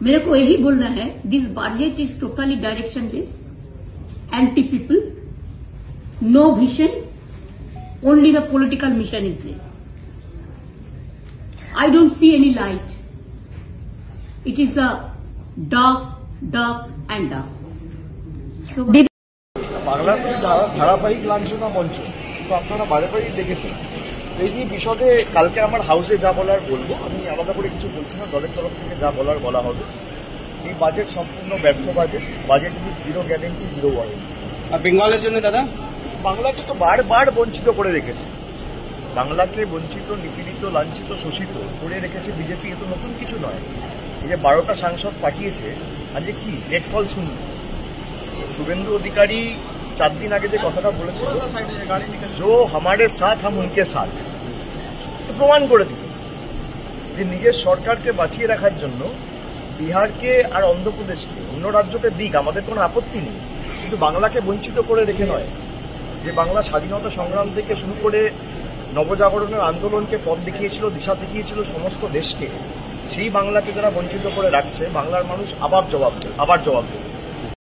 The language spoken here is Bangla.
मेरे को यही बोलना है, this budget is totally directionless, anti people, no vision, only the political mission is there. I don't see any light. It is the dark, dark and dark. So, বাংলার ধারাবাহিক লাঞ্ছনা মঞ্চ তো আপনারা বারে বারেই দেখেছেন। এই নিয়ে বিশদে কালকে আমার হাউসে যা বলার বলবো, আমি আলাদা করে কিছু বলছি না, দলের তরফ থেকে যা বলার বলা হবে। এই বাজেট সম্পূর্ণ ব্যর্থ budget, budget with zero guarantee, zero warranty. আর বেঙ্গলের জন্য দাদা, বাংলাকে তো বারবার বঞ্চিত করে রেখেছে, বাংলাকে বঞ্চিত, নিপীড়িত, লাঞ্ছিত, শোষিত করে রেখেছে বিজেপি। এ তো নতুন কিছু নয়। এই যে 12টা সাংসদ পাঠিয়েছে, আজকে কি রেড ফল শুনল। শুভেন্দু অধিকারী 4 দিন আগে যে কথাটা বলেছিল, জো হামারে সাথ হাম উনকে সাথ, তো প্রমাণ করে দিল যে নিজের সরকারকে বাঁচিয়ে রাখার জন্য বিহারকে আর অন্ধ্রপ্রদেশকে, অন্য রাজ্যকে দিক, আমাদের কোনো আপত্তি নেই, কিন্তু বাংলাকে বঞ্চিত করে রেখে নয়। যে বাংলা স্বাধীনতা সংগ্রাম থেকে শুরু করে নবজাগরণের আন্দোলনকে পথ দেখিয়েছিল, দিশা দেখিয়েছিল সমস্ত দেশকে, সেই বাংলাকে যারা বঞ্চিত করে রাখছে, বাংলার মানুষ আবার জবাব দেবে।